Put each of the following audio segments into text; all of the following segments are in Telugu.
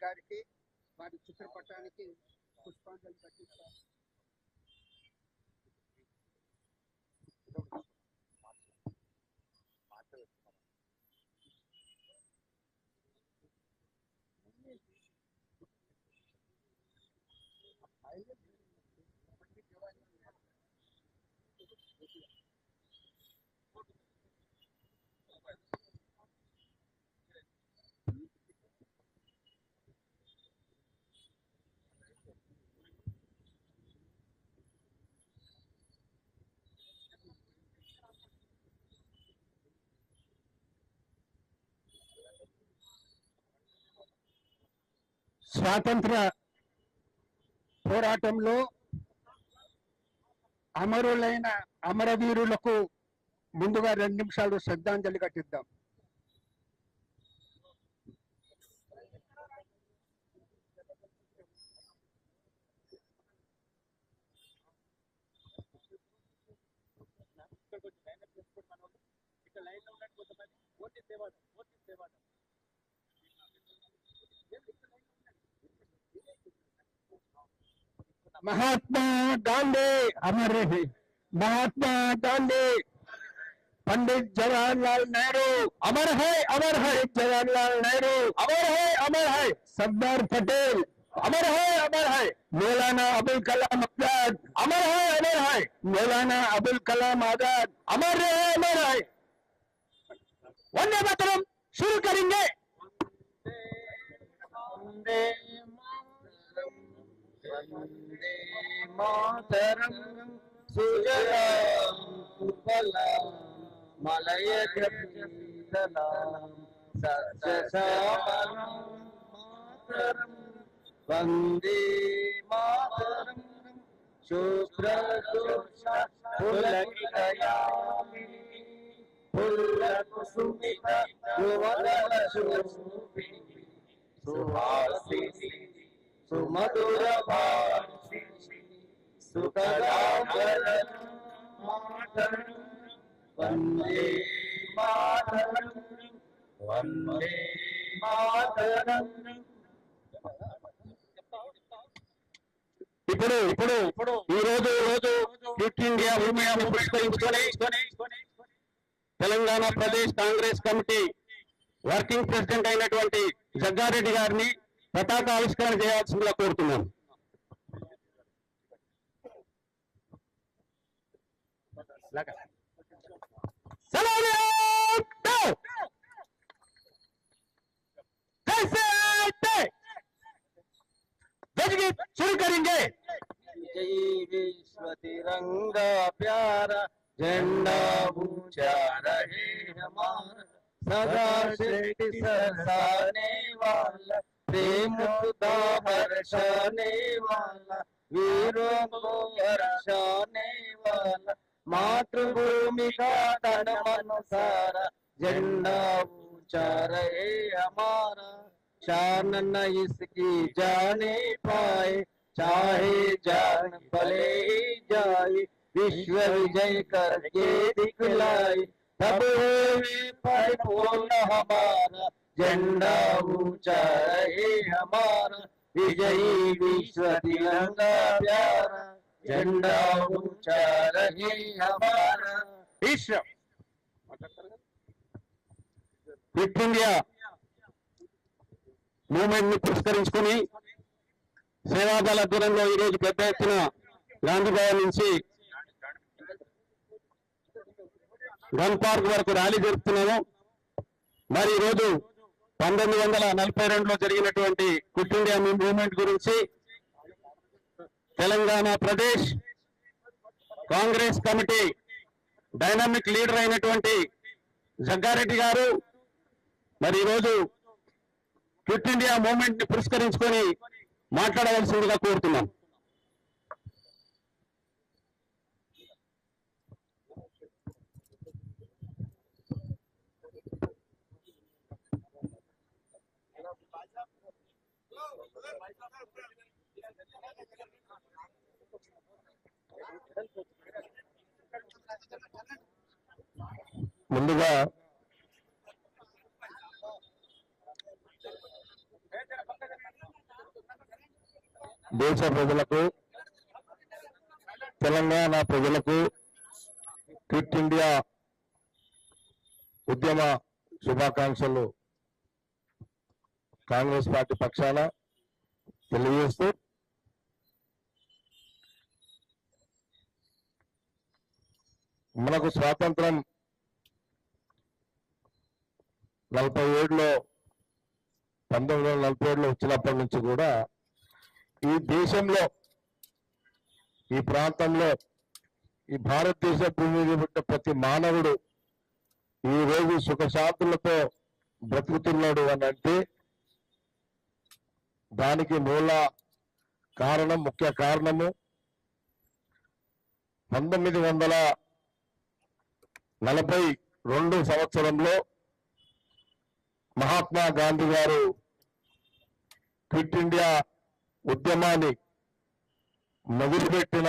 గారికి వారి చిత్రపటానికి పుష్పాంజలి ఘటిస్తారు. స్వాతంత్ర పోరాటంలో అమరులైన అమరవీరులకు ముందుగా 2 నిమిషాలు శ్రద్ధాంజలి ఘటిద్దాం. महात्मा गांधी अमर रहे, महात्मा गांधी, पंडित जवाहरलाल नेहरू अमर है जवाहरलाल नेहरू अमर है सरदार पटेल अमर है मौलाना अबुल कलाम आजाद अमर है मौलाना अबुल कलाम आजाद अमर है। वंदे मातरम शुरू करेंगे। वंदे मातरम सुजलाम सुफलाम मलयज शीतलाम सस्यश्यामलाम मातरम वंदे मातरम शुभ्रजोत्स्ना पुलकितयामिनी फुल्लकुसुमिता सुवदनशोभिनी सुहासिनी सुमधुर भाषिणी सुकलांबरं मातरं वंदे मातरं वंदे मातरं। ఇప్పుడు ఈ రోజు క్విట్ ఇండియా మూవ్మెంట్ పురస్కరించుకొని Telangana Pradesh Congress committee working president అయినటువంటి జగ్గారెడ్డి గారిని పతాక ఆవిష్కరణ చేయాల్సిందిగా కోరుతున్నాను. शुरू करेंगे। जय विश्व तिरंगा प्यारा झंडा ऊंचा रहे हमारा सदा शेटी सरसाने वाला प्रेम खुदा बरसाने वाला वीरों को बरसाने वाला मातृभूमि का तन मन सारा झंडा ऊंचा रहे हमारा शान न इसकी जाने पाए चाहे जान भले ही जाए विश्व विजय करके दिखलाए तब परिपूर्ण हमारा झंडा ऊंचा रहे हमारा विजयी विश्व तिरंगा प्यारा झंडा ऊंचा रहे हमारा। विश्व क्विट इंडिया మూవ్మెంట్ ని పురస్కరించుకుని సేవాదళ దూరంలో ఈ రోజు పెద్ద ఎత్తున గాంధీభవన్ నుంచి గన్ పార్క్ వరకు ర్యాలీ జరుపుతున్నాము. మరి ఈ రోజు 1942లో జరిగినటువంటి క్విట్ ఇండియా మూవ్మెంట్ గురించి Telangana Pradesh Congress committee dynamic leader అయినటువంటి జగ్గారెడ్డి గారు మరి ఈరోజు క్విట్ ఇండియా మూవ్మెంట్ ని పురస్కరించుకొని మాట్లాడవలసిందిగా కోరుతున్నాం. ముందుగా దేశ ప్రజలకు, తెలంగాణ ప్రజలకు క్విట్ ఇండియా ఉద్యమ శుభాకాంక్షలు కాంగ్రెస్ పార్టీ పక్షాన తెలియజేస్తూ, మనకు స్వాతంత్రం 1947లో వచ్చినప్పటి నుంచి కూడా ఈ దేశంలో, ఈ ప్రాంతంలో, ఈ భారతదేశ భూమి మీద పుట్టిన ప్రతి మానవుడు ఈ రోజు సుఖశాంతులతో బ్రతుకుతున్నాడు అని అంటే దానికి మూల కారణం, ముఖ్య కారణము 1942 సంవత్సరంలో మహాత్మా గాంధీ గారు క్విట్ ఇండియా ఉద్యమాన్ని మొదలుపెట్టిన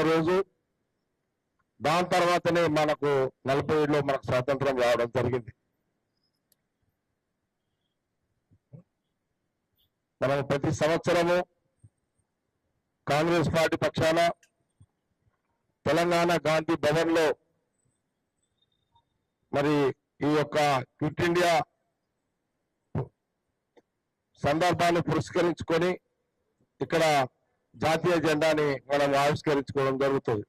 రోజు దాని తర్వాతనే మనకు 47లో మనకు స్వాతంత్రం రావడం జరిగింది. మనం ప్రతి సంవత్సరము కాంగ్రెస్ పార్టీ పక్షాన తెలంగాణ గాంధీ భవన్ లో మరి ఈ యొక్క క్విట్ ఇండియా సందర్భాన్ని పురస్కరించుకొని ఇక్కడ జాతీయ జెండాని మనం ఆవిష్కరించుకోవడం జరుగుతుంది,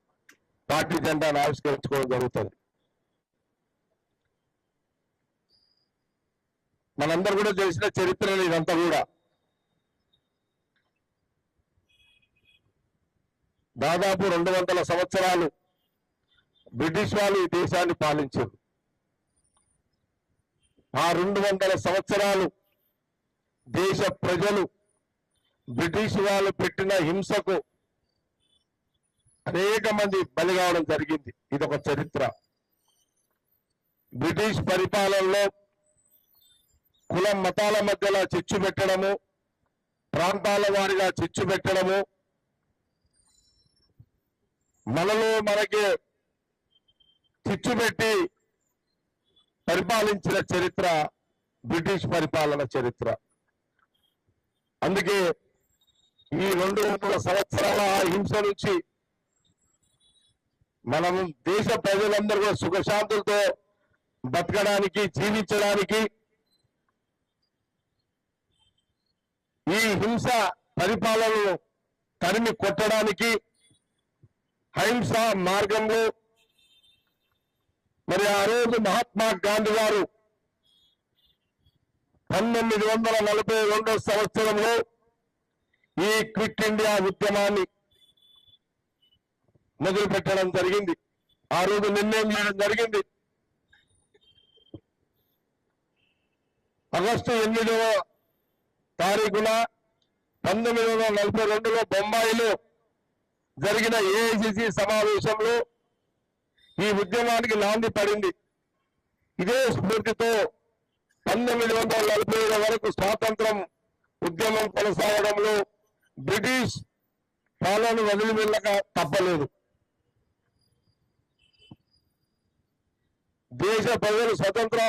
పార్టీ జెండాను ఆవిష్కరించుకోవడం జరుగుతుంది. మనందరూ కూడా తెలిసిన చరిత్రలు ఇదంతా కూడా. దాదాపు 200 సంవత్సరాలు బ్రిటిష్ వాళ్ళు ఈ దేశాన్ని పాలించారు. ఆ 200 సంవత్సరాలు దేశ ప్రజలు బ్రిటిష్ వాళ్ళు పెట్టిన హింసకు అనేక మంది బలి కావడం జరిగింది. ఇదొక చరిత్ర. బ్రిటిష్ పరిపాలనలో కులం మతాల మధ్యలో చిచ్చు పెట్టడము, ప్రాంతాల వారిగా చిచ్చు పెట్టడము, మనకే చిచ్చు పెట్టి పరిపాలించిన చరిత్ర బ్రిటిష్ పరిపాలన చరిత్ర. అందుకే ఈ 200 సంవత్సరాల హింస నుంచి మనం దేశ ప్రజలందరూ కూడా సుఖశాంతులతో బతకడానికి, జీవించడానికి, ఈ హింస పరిపాలనను తరిమి కొట్టడానికి అహింస మార్గంలో మరి ఆ రోజు మహాత్మా గాంధీ గారు 1942 సంవత్సరంలో ఈ క్విట్ ఇండియా ఉద్యమాన్ని మొదలు పెట్టడం జరిగింది. ఆ రోజు నిర్ణయం చేయడం జరిగింది. ఆగస్టు 8వ తారీఖున 1942లో బొంబాయిలో జరిగిన ఏఐసిసి సమావేశంలో ఈ ఉద్యమానికి నాంది పడింది. ఇదే స్ఫూర్తితో 1947 వరకు స్వాతంత్రం ఉద్యమం కొనసాగడంలో బ్రిటిష్ పాలన వదిలి వెళ్ళక తప్పలేదు. దేశ ప్రజలు స్వతంత్ర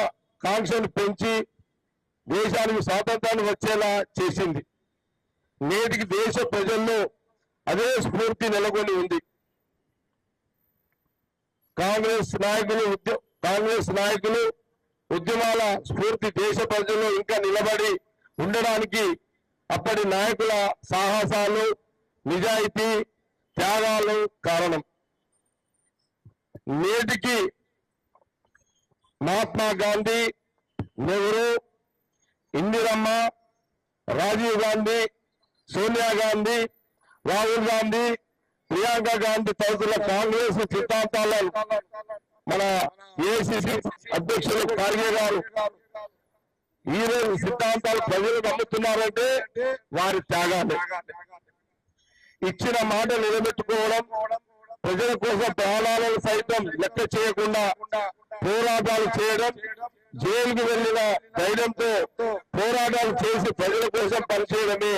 కాంక్షను పెంచి దేశానికి స్వాతంత్రాన్ని వచ్చేలా చేసింది. నేటికి దేశ ప్రజల్లో అదే స్ఫూర్తి నెలకొని ఉంది. కాంగ్రెస్ నాయకులు ఉద్యమాల స్ఫూర్తి దేశ ప్రజల్లో ఇంకా నిలబడి ఉండడానికి అప్పటి నాయకుల సాహసాలు, నిజాయితీ, త్యాగాలు కారణం. నేటికి మహాత్మా గాంధీ, నెహ్రూ, ఇందిరమ్మ, రాజీవ్ గాంధీ, సోనియా గాంధీ, రాహుల్ గాంధీ, ప్రియాంక గాంధీ తదితరుల కాంగ్రెస్ సిద్ధాంతాలను మన ఏఐసిసి అధ్యక్షులు ఖార్గే గారు ఈ రోజు సిద్ధాంతాలు ప్రజలు నమ్ముతున్నారంటే వారి త్యాగాలు. ఇచ్చిన మాట నిలబెట్టుకోవడం, ప్రజల కోసం ప్రాణాలను సైతం లెక్క చేయకుండా పోరాటాలు చేయడం, జైలుకు వెళ్లిన ధైర్యంతో పోరాటాలు చేసి ప్రజల కోసం పనిచేయడమే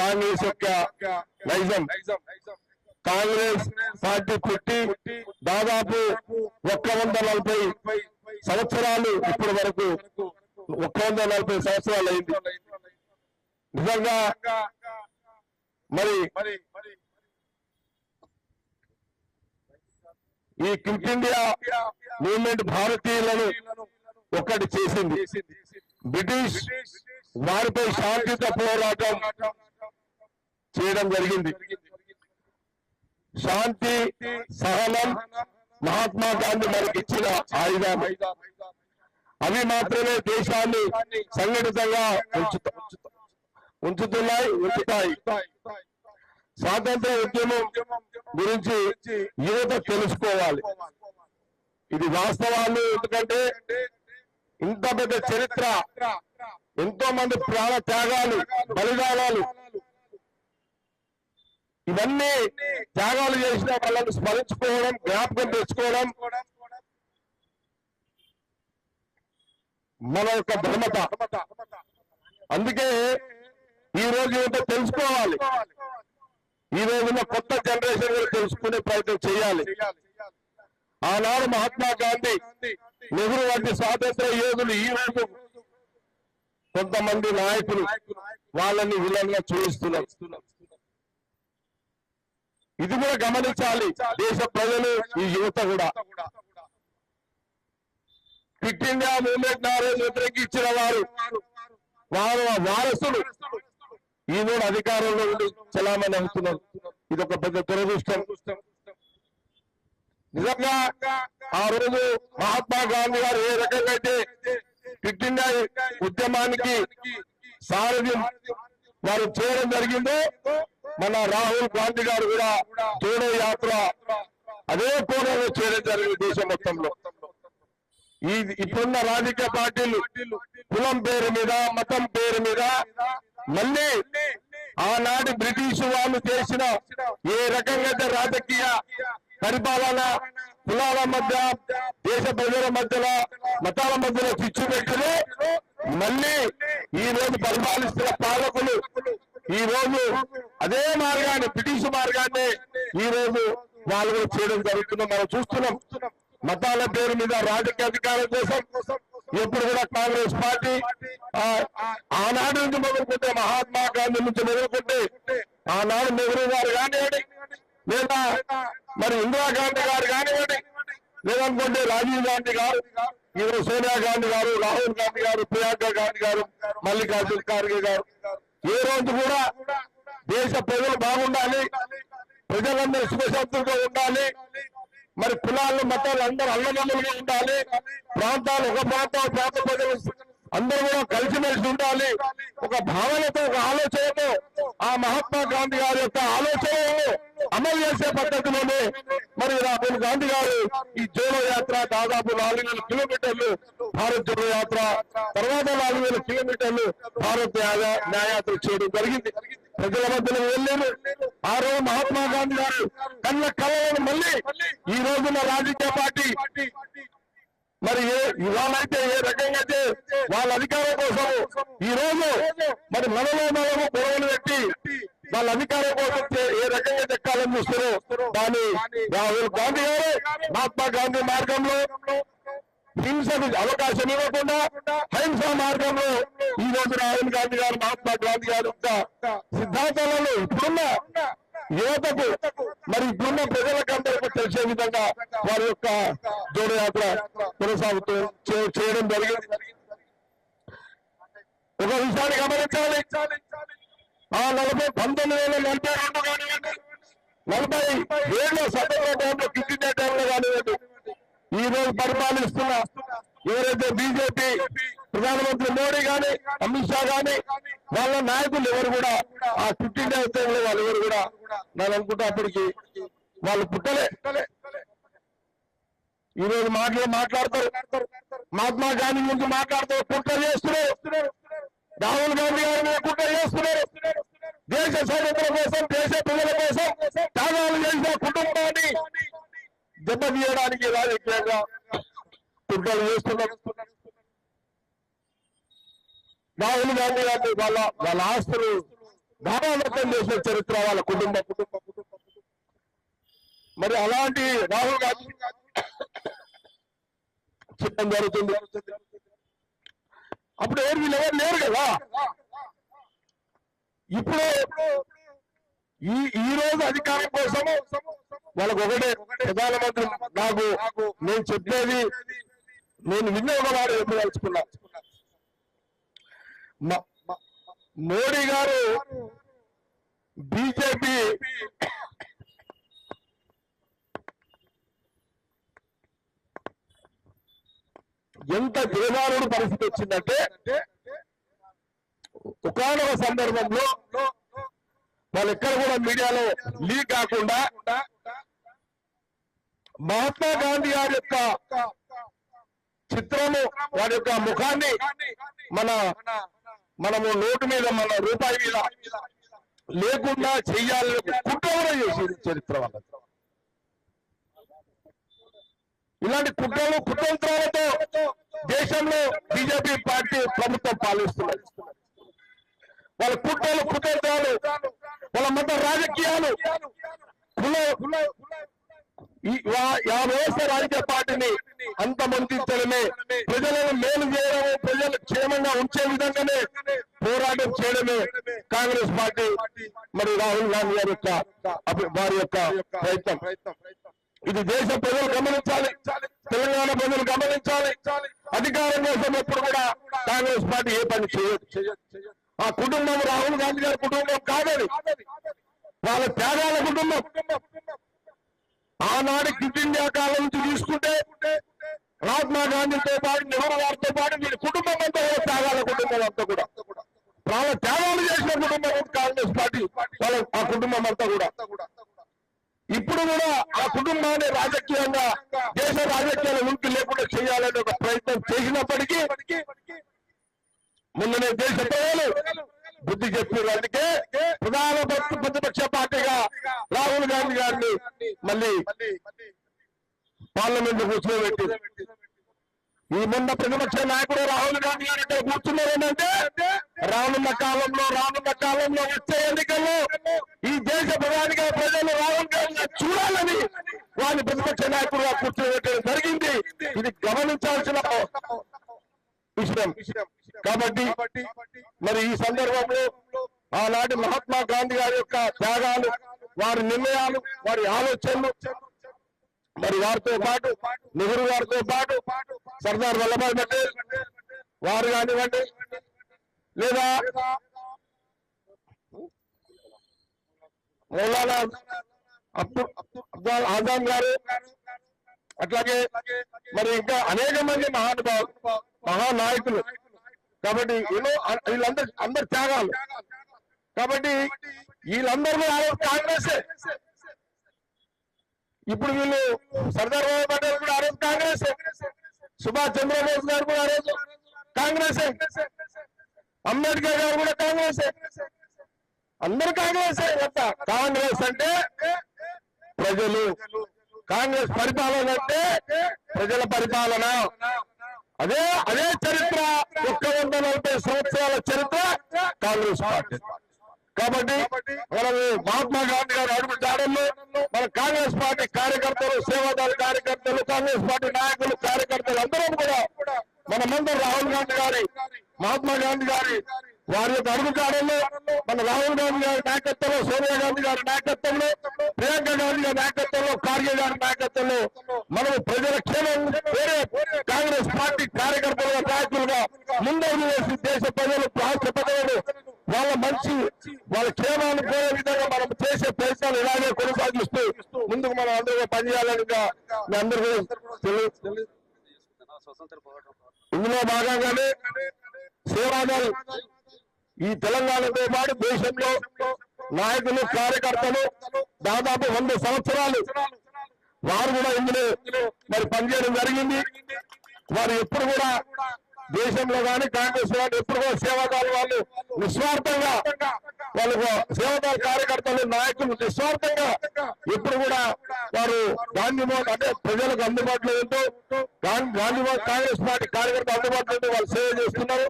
కాంగ్రెస్ యొక్క నైజం. కాంగ్రెస్ పార్టీ పెట్టి దాదాపు 140 సంవత్సరాలు ఇప్పటి వరకు 140 సంవత్సరాలు అయింది. నిజంగా మరి ఈ క్విట్ ఇండియా మూవ్మెంట్ భారతీయులను ఒక్కటి చేసింది. బ్రిటిష్ వారిపై శాంతియుత పోరాటం చేయడం జరిగింది. శాంతి, సహనం మహాత్మా గాంధీ మనకి ఇచ్చిన ఆయుధాలు. అవి మాత్రమే దేశాన్ని సంఘటితంగా ఉంచుతాయి. స్వాతంత్ర ఉద్యమం గురించి యువత తెలుసుకోవాలి. ఇది వాస్తవాలు. ఎందుకంటే ఇంత పెద్ద చరిత్ర, ఎంతో మంది ప్రాణ త్యాగాలు, బలిదానాలు, ఇవన్నీ త్యాగాలు చేసిన వాళ్ళని స్మరించుకోవడం, జ్ఞాపకం తెచ్చుకోవడం మన యొక్క ధర్మత. అందుకే ఈ రోజు ఏంటో తెలుసుకోవాలి. ఈ రోజున కొత్త జనరేషన్ కూడా తెలుసుకునే ప్రయత్నం చేయాలి. ఆనాడు మహాత్మా గాంధీ, నెహ్రూ వంటి స్వాతంత్ర యోధులు ఈ రోజు కొంతమంది నాయకులు వాళ్ళని విలన్గా చూపిస్తున్నారు. ఇది కూడా గమనించాలి దేశ ప్రజలు, ఈ యువత కూడా. క్విట్ ఇండియా మూవ్మెంట్ వ్యతిరేకించిన వారు వారసులు ఈనాడు అధికారంలో ఉండి చలామణి అవుతున్నారు. ఇది ఒక పెద్ద దురదృష్టం. నిజంగా ఆ రోజు మహాత్మా గాంధీ గారు ఏ రకంగా అయితే క్విట్ ఇండియా ఉద్యమానికి సారథ్యం వారు చేయడం జరిగిందో, మన రాహుల్ గాంధీ గారు కూడా జోడో యాత్ర అదే కోణంలో చేయడం జరిగింది దేశం మొత్తంలో. ఇప్పుడున్న రాజకీయ పార్టీలు కులం పేరు మీద, మతం పేరు మీద మళ్ళీ ఆనాటి బ్రిటిష్ వాళ్ళు చేసిన ఏ రకంగా రాజకీయ పరిపాలన, కులాల మధ్య, దేశ ప్రజల మధ్యలో, మతాల మధ్యలో చిచ్చు పెట్టులు మళ్ళీ ఈ రోజు పరిపాలిస్తున్న పాలకులు ఈ రోజు అదే మార్గాన్ని, బ్రిటిష్ మార్గాన్ని ఈ రోజు వాళ్ళు చేయడం జరుగుతుందో మనం చూస్తున్నాం. మతాల పేరు మీద రాజకీయ అధికారం కోసం ఎప్పుడు కూడా కాంగ్రెస్ పార్టీ ఆనాడు నుంచి మొదలుకుంటే, మహాత్మా గాంధీ నుంచి మొదలుకుంటే, ఆనాడు నెహ్రూ గారు కానివ్వండి, లేదా మరి ఇందిరాగాంధీ గారు కానివ్వండి, లేదనుకుంటే రాజీవ్ గాంధీ గారు, ఈరోజు సోనియా గాంధీ గారు, రాహుల్ గాంధీ గారు, ప్రియాంక గాంధీ గారు, మల్లికార్జున ఖార్గే గారు, ఏ రోజు కూడా దేశ ప్రజలు బాగుండాలి, ప్రజలందరూ సుఖశాంతులుగా ఉండాలి, మరి కులాలు మతాలు అందరూ అన్నదమ్ములుగా ఉండాలి, ప్రాంతాలు ఒక ప్రాంత ప్రజలు అందరూ కూడా కలిసిమెలిసి ఉండాలి, ఒక భావనతో, ఒక ఆలోచనతో ఆ మహాత్మా గాంధీ గారి యొక్క ఆలోచనలు అమలు చేసే పద్ధతిలోనే మరి రాహుల్ గాంధీ గారు ఈ జోడో యాత్ర దాదాపు 4,000 కిలోమీటర్లు భారత్ జోడో యాత్ర, తర్వాత 4,000 కిలోమీటర్లు భారత్ న్యాయయాత్ర చేయడం జరిగింది. ప్రజల మధ్యలో వెళ్ళారు. ఆ రోజు మహాత్మా గాంధీ గారు కళ్ళ కళలను మళ్ళీ ఈ రోజున రాజకీయ పార్టీ మరి ఇవాళైతే ఏ రకంగా అయితే వాళ్ళ అధికారం కోసం ఈ రోజు మరి మనలో మనము గొడవలు పెట్టి వాళ్ళ అధికారం కోసం ఏ రకంగా దక్కాలని చూస్తారో దాన్ని రాహుల్ గాంధీ గారు మహాత్మా గాంధీ మార్గంలో హింసకు అవకాశం ఇవ్వకుండా అహింసా మార్గంలో ఈ రోజు రాహుల్ గాంధీ గారు, మహాత్మా గాంధీ గారి యొక్క సిద్ధాంతాలను ఇప్పుడున్న యువతకు, మరి ఇప్పుడున్న ప్రజలకందరికీ తెలిసే విధంగా వారి యొక్క జోడో యాత్ర కొనసాగుతూ చేయడం జరిగింది. ఒక విషయాన్ని గమనించాలి. ఆ 1942 కానివ్వండి, 47 స్వతంత్ర టైంలో, క్విట్ ఇండియా టైంలో కానివ్వండి, ఈ రోజు పరిపాలిస్తున్న ఎవరైతే బీజేపీ ప్రధానమంత్రి మోడీ గాని, అమిత్ షా గాని, వాళ్ళ నాయకులు ఎవరు కూడా ఆ క్విట్ ఇండియా ఉద్యమంలో వాళ్ళు ఎవరు కూడా నేను అనుకుంటా అప్పటికి వాళ్ళు పుట్టలే. ఈ రోజు మాట్లాడతారు, మహాత్మా గాంధీ గురించి మాట్లాడతారు, కుట్ర చేస్తున్నారు, రాహుల్ గాంధీ గారి మీద కుట్ర చేస్తున్నారు, దేశ స్వాతంత్రం కోసం, దేశ ప్రజల కోసం త్యాగాలు చేసిన కుటుంబాన్ని దెబ్బతీయడానికి రాజకీయంగా కుట్రలు చేస్తున్నారు. రాహుల్ గాంధీ గారి వాళ్ళ ఆస్తులు దానామతం చేసిన చరిత్ర వాళ్ళ కుటుంబం. మరి అలాంటి రాహుల్ గాంధీ చెప్పడం జరుగుతుంది. అప్పుడు వీళ్ళు ఎవరు లేరు కదా. ఇప్పుడు ఈ రోజు అధికారం కోసము వాళ్ళకు ఒకటే ప్రధానమంత్రి నాకు నేను చెప్పేది నేను వినియోగవాడు చెప్పదలుచుకున్నా. మోడీ గారు బీజేపీ ఎంత దిగజారుడు పరిస్థితి వచ్చిందంటే ఒకానొక సందర్భంలో వాళ్ళు ఎక్కడ కూడా మీడియాలో లీక్ కాకుండా మహాత్మా గాంధీ గారి యొక్క చిత్రము వారి యొక్క ముఖాన్ని మనము నోటు మీద మన రూపాయి మీద లేకుండా చెయ్యాలని కుట్ర కూడా చేసేది చరిత్ర వాళ్ళ. ఇలాంటి కుట్రలు కుతంత్రాలతో దేశంలో బీజేపీ పార్టీ ప్రభుత్వం పాలిస్తున్నది. వాళ్ళ కుట్రలు కుతంత్రాలు, వాళ్ళ మత రాజకీయాలు, ఆ వ్యవస్థ రాజకీయ పార్టీని అంతమొందించడమే, ప్రజలను మేలు చేయడమే, ప్రజలు క్షేమంగా ఉంచే విధంగానే పోరాటం చేయడమే కాంగ్రెస్ పార్టీ మరి రాహుల్ గాంధీ గారి యొక్క వారి యొక్క ప్రయత్నం. ఇది దేశ ప్రజలు గమనించాలి, తెలంగాణ ప్రజలు గమనించాలి. అధికారం కోసం ఎప్పుడు కూడా కాంగ్రెస్ పార్టీ ఏ పని చేయదు. ఆ కుటుంబం రాహుల్ గాంధీ గారి కుటుంబం కాదని, వాళ్ళ త్యాగాల కుటుంబం. ఆనాడు క్విట్ ఇండియా కాలం నుంచి తీసుకుంటే మహాత్మా గాంధీతో పాటు నెహ్రూ గారితో పాటు వీరి కుటుంబం అంతా కూడా త్యాగాల కుటుంబం అంతా కూడా వాళ్ళ త్యాగాలు చేసిన కుటుంబం కాంగ్రెస్ పార్టీ వాళ్ళ ఆ కుటుంబం అంతా కూడా. ఇప్పుడు కూడా ఆ కుటుంబాన్ని రాజకీయంగా దేశ రాజకీయాల ఉనికి లేకుండా చేయాలనే ఒక ప్రయత్నం చేసినప్పటికీ మొన్ననే దేశ ప్రజలు బుద్ధి చెప్పారు. అందుకే ప్రధాన ప్రతిపక్ష పార్టీగా రాహుల్ గాంధీ గారిని మళ్ళీ పార్లమెంట్ కూర్చోబెట్టి ఈ మొన్న ప్రతిపక్ష నాయకుడు రాహుల్ గాంధీ గారు ఇక్కడ కూర్చున్నారు. ఏంటంటే రానున్న కాలంలో వచ్చే ఎన్నికల్లో ఈ దేశ ప్రధానిగా ప్రజలు రాహుల్ గాంధీ చూడాలని వారిని ప్రతిపక్ష నాయకుడుగా కూర్చోబెట్టడం జరిగింది. ఇది గమనించాల్సిన విషయం. కాబట్టి మరి ఈ సందర్భంలో ఆనాటి మహాత్మా గాంధీ గారి యొక్క త్యాగాలు, వారి నిర్ణయాలు, వారి ఆలోచనలు, మరి వారితో పాటు నెహ్రూ గారితో పాటు సర్దార్ వల్లభాయ్ పటేల్ వారు కానివ్వండి, లేదా మౌలానా అబ్దుల్ ఆజాద్ గారు, అట్లాగే మరి ఇంకా అనేక మంది మహానాయకులు. కాబట్టి వీళ్ళందరూ త్యాగాలు. కాబట్టి వీళ్ళందరూ కాంగ్రెసే. ఇప్పుడు వీళ్ళు సర్దార్ వల్లభాయ్ పటేల్ కూడా ఆ రోజు కాంగ్రెసే, సుభాష్ చంద్రబోస్ గారు కూడా ఆ రోజు కాంగ్రెసే, అంబేద్కర్ గారు కూడా కాంగ్రెసే, అందరూ కాంగ్రెసే. కాంగ్రెస్ అంటే ప్రజలు, కాంగ్రెస్ పరిపాలన అంటే ప్రజల పరిపాలన. అదే చరిత్ర 140 సంవత్సరాల చరిత్ర కాంగ్రెస్ పార్టీ. కాబట్టి మనము మహాత్మా గాంధీ గారు అడుగు జాడల్లో మన కాంగ్రెస్ పార్టీ కార్యకర్తలు, సేవాదాల కార్యకర్తలు, కాంగ్రెస్ పార్టీ నాయకులు, కార్యకర్తలు అందరం కూడా మనమందరం రాహుల్ గాంధీ గారి, మహాత్మా గాంధీ గారి వారి యొక్క అడుగు జాడల్లో మన రాహుల్ గాంధీ గారి నాయకత్వంలో, సోనియా గాంధీ గారి నాయకత్వంలో, ప్రియాంక గాంధీ గారి నాయకత్వంలో, ఖార్గే గారి నాయకత్వంలో మనము ప్రజల క్షేమం వేరే కాంగ్రెస్ పార్టీ కార్యకర్తలుగా, నాయకులుగా ముందడుగు వేసి దేశ ప్రజలు, రాష్ట్ర ప్రజలు వాళ్ళ క్షేమాన్ని పోయే విధంగా మనం చేసే ప్రయత్నాలు ఇలాగే కొనసాగిస్తూ ముందుకు మనం అందరూ పనిచేయాలని మీ అందరూ ఇందులో భాగంగానే సేవాదల్ ఈ తెలంగాణతో పాటు దేశంలో నాయకులు, కార్యకర్తలు దాదాపు 100 సంవత్సరాలు వారు కూడా ఇందులో మరి పనిచేయడం జరిగింది. వారు ఎప్పుడు కూడా దేశంలో కానీ కాంగ్రెస్ వాళ్ళు ఎప్పుడు కూడా సేవాదాలు వాళ్ళు నిస్వార్థంగా, వాళ్ళకు సేవాదాల కార్యకర్తలు, నాయకులు నిస్వార్థంగా ఎప్పుడు కూడా వారు గాంధీ అంటే ప్రజలకు అందుబాటులో ఉంటూ గాంధీ కాంగ్రెస్ పార్టీ కార్యకర్తలు అందుబాటులో ఉంటూ వాళ్ళు సేవ చేస్తున్నారు.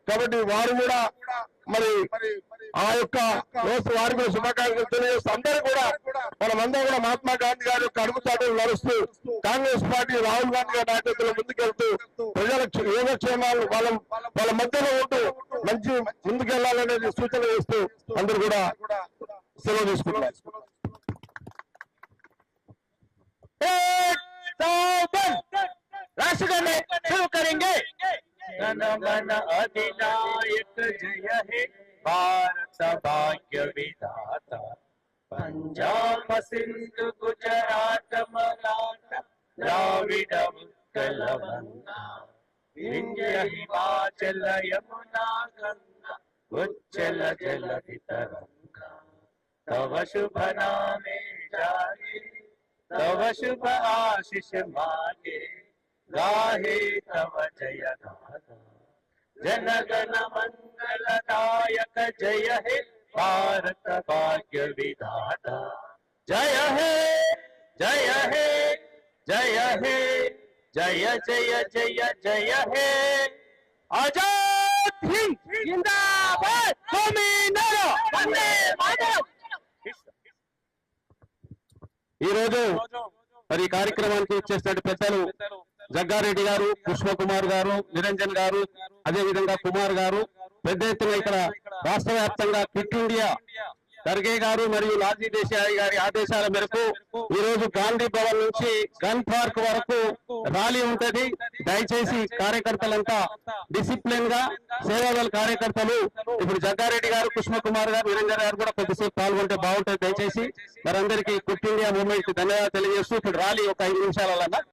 కాబట్టి వారు కూడా మరి ఆ యొక్క రోజు వారికి కూడా శుభాకాంక్షలు తెలియజేస్తూ అందరూ కూడా మనమందరం కూడా మహాత్మా గాంధీ గారి యొక్క అడుగుచాటలు నడుస్తూ కాంగ్రెస్ పార్టీ రాహుల్ గాంధీ గారి నాయకత్వంలో ముందుకెళ్తూ ప్రజల యోగక్షేమాలు వాళ్ళ మధ్యలో ఉంటూ మంచి ముందుకెళ్లాలనేది సూచన చేస్తూ అందరూ కూడా సెలవు తీసుకుంటున్నారు. राष्ट्र में शुरू करेंगे। जन गण अधिनायक जय हे भारत भाग्य विधाता। पंजाब सिंधु गुजरात मराठा द्राविड उत्कल गंगा विंध्य हिमाचल यमुना गंगा उच्चल जलधि तरंगा। तव शुभ नामे जागे तव शुभ आशीष मागे गाहे तव जय गाथा। जन गण मंगलदायक जय हे भारत भाग्य विधाता। जय हे जय हे जय हे जय जय जय जय हे। आजाद हिंद जिंदाबाद। वंदे मातरम। ఈ రోజు మరి ఈ కార్యక్రమానికి ఇచ్చేసిన పెద్దలు జగ్గారెడ్డి గారు, కృష్ణ కుమార్ గారు, నిరంజన్ గారు, అదే విధంగా కుమార్ గారు, పెద్ద ఎత్తున ఇక్కడ రాష్ట్ర వ్యాప్తంగా క్విట్ ఇండియా ఖర్గే గారు మరియు లాజీ దేశాయ్ గారి ఆదేశాల మేరకు ఈ రోజు గాంధీ భవన్ నుంచి గన్ పార్క్ వరకు ర్యాలీ ఉంటది. దయచేసి కార్యకర్తలంతా డిసిప్లిన్ గా సేవాదళ కార్యకర్తలు ఇప్పుడు జగ్గారెడ్డి గారు, కృష్ణ కుమార్ గారు, నిరంజన్ గారు కూడా కొద్దిసేపు పాల్గొంటే బాగుంటుంది. దయచేసి మరందరికీ క్విట్ ఇండియా మూవ్మెంట్ ధన్యవాదాలు తెలియజేస్తూ ఇప్పుడు ర్యాలీ ఒక 5 నిమిషాల